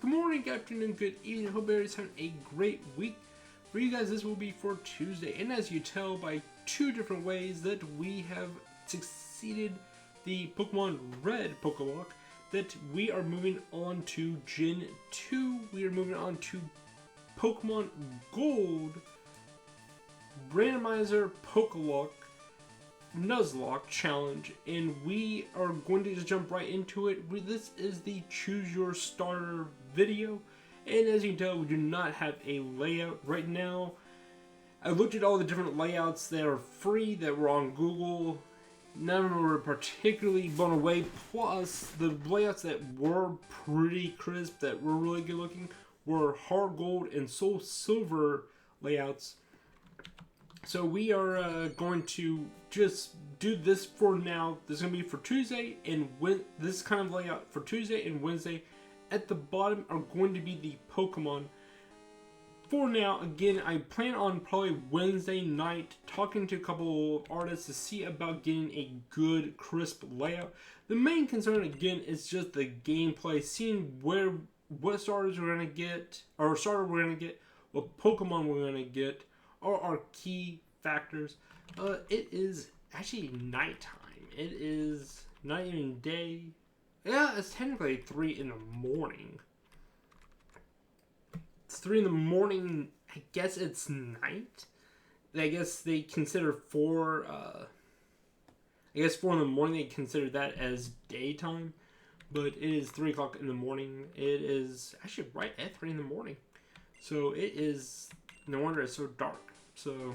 Good morning, good afternoon, good evening. Hope everybody's having a great week. For you guys, this will be for Tuesday. And as you tell by two different ways that we have succeeded the Pokemon Red Pokelocke, that we are moving on to Gen 2. We are moving on to Pokemon Gold Randomizer Pokelocke Nuzlocke challenge, and we are going to just jump right into it. This is the choose your starter video, and as you can tell, we do not have a layout right now. I looked at all the different layouts that are free that were on Google. None of them were particularly blown away, plus the layouts that were pretty crisp, that were really good looking, were Heart Gold and Soul Silver layouts. So we are going to just do this for now. This is going to be for Tuesday, and this kind of layout for Tuesday and Wednesday. At the bottom are going to be the Pokemon. For now, again, I plan on probably Wednesday night talking to a couple of artists to see about getting a good, crisp layout. The main concern, again, is just the gameplay, seeing what starters we're going to get, or starter we're going to get, what Pokemon we're going to get, are our key factors. It is actually nighttime. It is not even day. Yeah, it's technically 3 in the morning. It's 3 in the morning. I guess it's night. I guess they consider 4. I guess 4 in the morning. They consider that as daytime, but it is 3 o'clock in the morning. It is actually right at 3 in the morning. So it is. No wonder it's so dark. So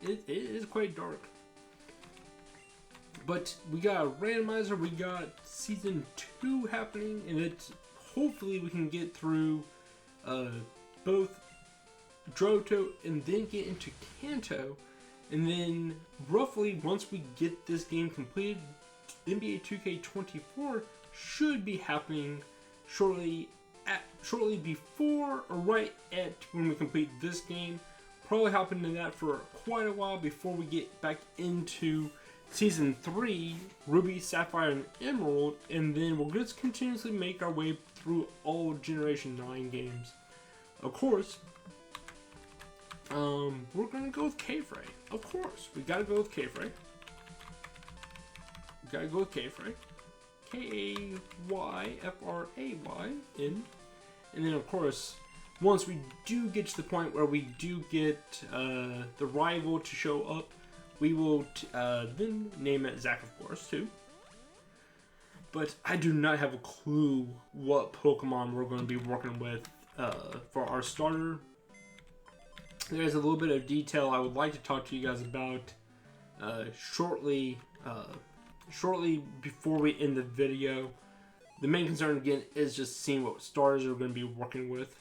it is quite dark. But we got a randomizer, we got season 2 happening, and it's hopefully we can get through both Johto and then get into Kanto, and then roughly once we get this game completed, NBA 2K24 should be happening shortly before or right at when we complete this game. Probably hopping into that for quite a while before we get back into Season 3, Ruby, Sapphire, and Emerald, and then we'll just continuously make our way through all Generation 9 games. Of course, we're going to go with KayFray. Of course, we got to go with KayFray. K-A-Y-F-R-A-Y-N. And then, of course, once we do get to the point where we do get the rival to show up, we will then name it Zach, of course, too. But I do not have a clue what Pokemon we're going to be working with for our starter. There's a little bit of detail I would like to talk to you guys about shortly before we end the video. The main concern, again, is just seeing what starters we're going to be working with.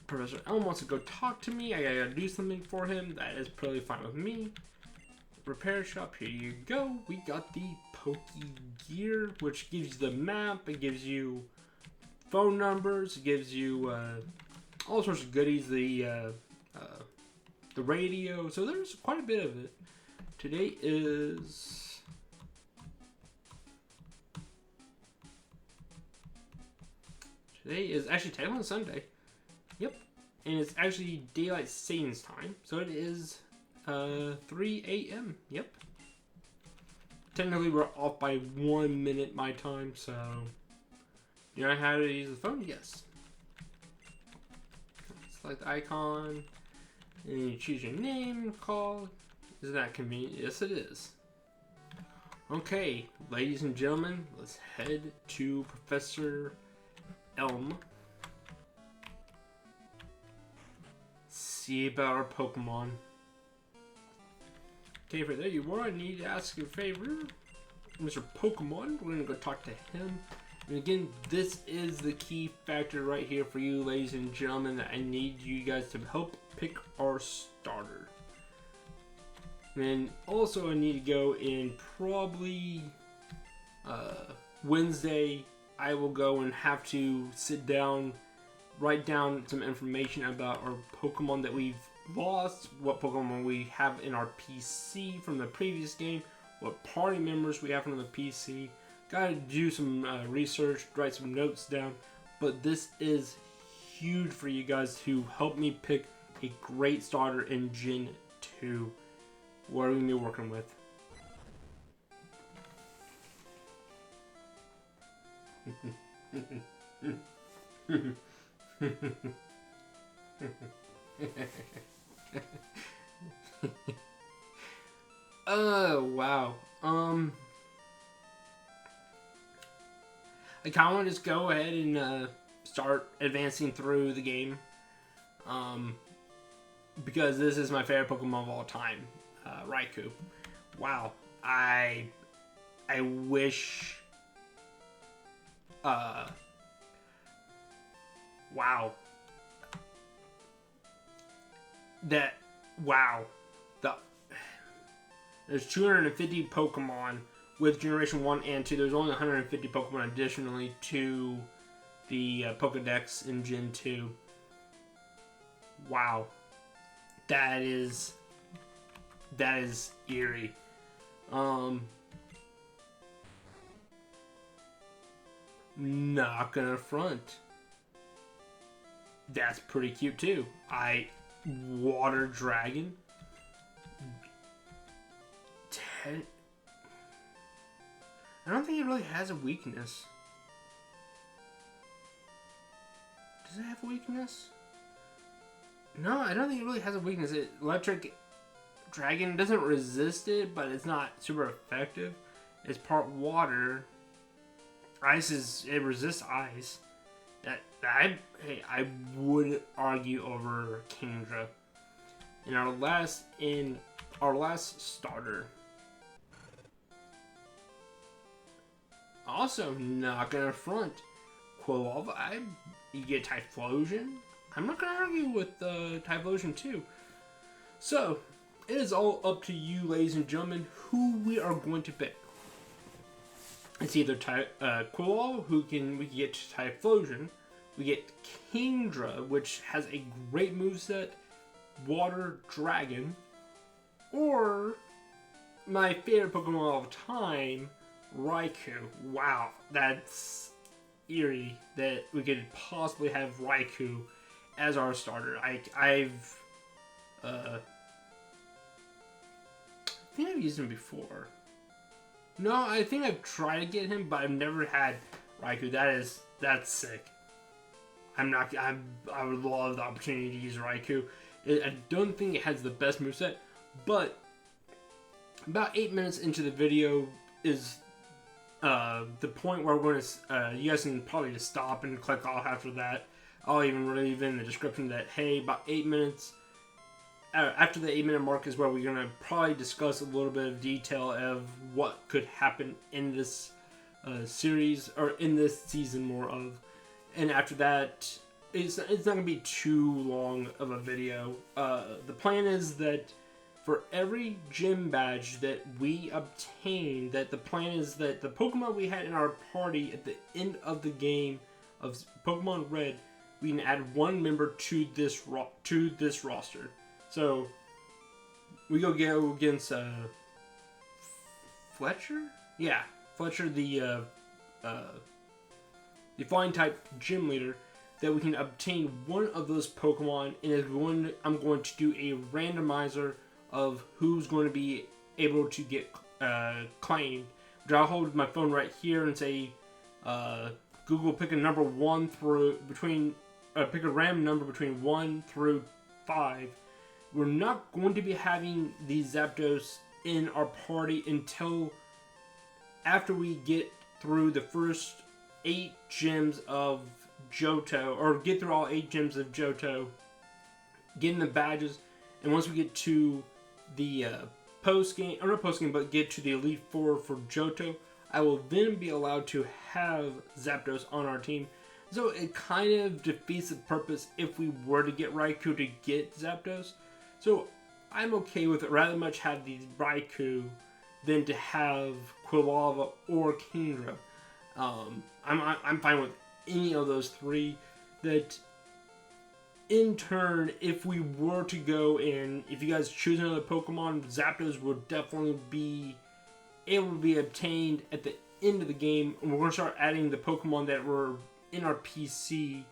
Professor Elm wants to go talk to me. I gotta do something for him. That is probably fine with me. Repair shop, here you go. We got the Poke Gear, which gives you the map. It gives you phone numbers. It gives you all sorts of goodies. The radio. So there's quite a bit of it. Today is actually technically Sunday. Yep, and it's actually daylight savings time, so it is 3 a.m. Yep. Technically, we're off by 1 minute my time, so you know how to use the phone? Yes. Select the icon, and you choose your name, call. Isn't that convenient? Yes, it is. Okay, ladies and gentlemen, let's head to Professor Elm. See about our Pokemon. Okay, for there you are. I need to ask you a favor. Mr. Pokemon, we're going to go talk to him. And again, this is the key factor right here for you, ladies and gentlemen, that I need you guys to help pick our starter. And then also I need to go in probably Wednesday. I will go and have to sit down, write down some information about our Pokemon that we've lost, what Pokemon we have in our PC from the previous game, what party members we have from the PC, Gotta do some research, write some notes down. But this is huge for you guys to help me pick a great starter in Gen 2. What are we going to be working with? Wow. I kind of want to just go ahead and start advancing through the game. Because this is my favorite Pokemon of all time, Raikou. Wow. I wish... wow. Wow. There's 250 Pokemon with Generation 1 and 2. There's only 150 Pokemon additionally to the Pokedex in Gen 2. Wow. That is eerie. Not gonna front. That's pretty cute too. Water Dragon. I don't think it really has a weakness. Does it have a weakness? No, I don't think it really has a weakness. Electric Dragon doesn't resist it, but it's not super effective. It's part water. It resists ice. I would argue over Kingdra. In our last starter. Also not gonna front. Quilava, you get Typhlosion. I'm not gonna argue with Typhlosion too. So it is all up to you, ladies and gentlemen, who we are going to pick. It's either Quilava, we can get Typhlosion. We get Kingdra, which has a great moveset, Water Dragon, or my favorite Pokemon of all time, Raikou. Wow, that's eerie that we could possibly have Raikou as our starter. I think I've used him before. No, I think I've tried to get him, but I've never had Raikou. That's sick. I would love the opportunity to use Raikou. I don't think it has the best moveset, but about 8 minutes into the video is the point where we're going to, you guys can probably just stop and click off after that. I'll even leave in the description that, hey, about 8 minutes, after the 8 minute mark is where we're going to probably discuss a little bit of detail of what could happen in this series, or in this season more of. And after that, it's not going to be too long of a video. The plan is that for every gym badge that we obtain, that the plan is that the Pokemon we had in our party at the end of the game of Pokemon Red, we can add one member to this roster. So we go against Fletcher? Yeah, Fletcher, the flying type gym leader, that we can obtain one of those Pokemon, and I'm going to do a randomizer of who's going to be able to get claimed. But I'll hold my phone right here and say, Google, pick a number pick a random number between 1 through 5. We're not going to be having the Zapdos in our party until after we get through the first 8 gyms of Johto, or get through all 8 gyms of Johto, getting the badges, and once we get to the post-game, or not post-game, but get to the Elite Four for Johto, I will then be allowed to have Zapdos on our team. So it kind of defeats the purpose if we were to get Raikou to get Zapdos. So I'm okay with it. Rather much have the Raikou than to have Quilava or Kingdra. I'm fine with any of those 3. That in turn, if we were to go in, if you guys choose another Pokemon, Zapdos would definitely be able to be obtained at the into the game, and we're going to start adding the Pokemon that were in our PC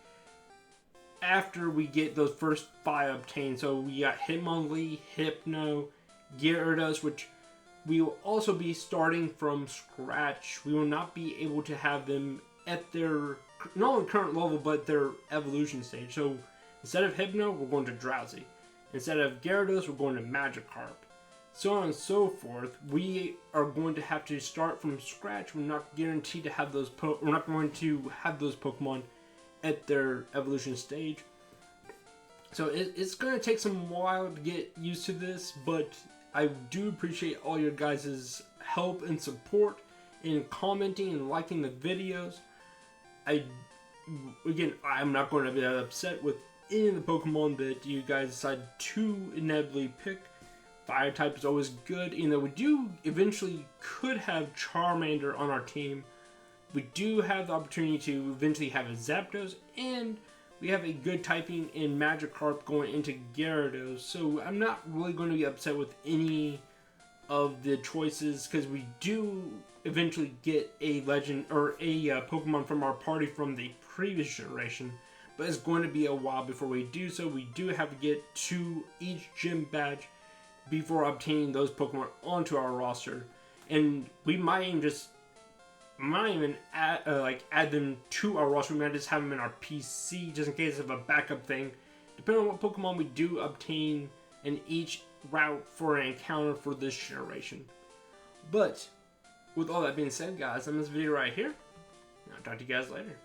after we get those first 5 obtained. So we got Hitmonlee, Hypno, Gyarados, which we will also be starting from scratch. We will not be able to have them at their, not only current level, but their evolution stage. So instead of Hypno, we're going to Drowsy. Instead of Gyarados, we're going to Magikarp. So on and so forth. We are going to have to start from scratch. We're not guaranteed to have those. We're not going to have those Pokemon at their evolution stage. So it's going to take some while to get used to this, but I do appreciate all your guys' help and support in commenting and liking the videos. I'm not going to be upset with any of the Pokemon that you guys decide to inevitably pick. Fire type is always good, even though we do eventually could have Charmander on our team. We do have the opportunity to eventually have a Zapdos, and we have a good typing in Magikarp going into Gyarados, so I'm not really going to be upset with any of the choices, because we do eventually get a legend or a Pokemon from our party from the previous generation, but it's going to be a while before we do so. We do have to get to each gym badge before obtaining those Pokemon onto our roster, and we might even add them to our roster. We might just have them in our PC just in case of a backup thing, depending on what Pokemon we do obtain in each route for an encounter for this generation. But with all that being said, guys, I'm in this video right here. I'll talk to you guys later.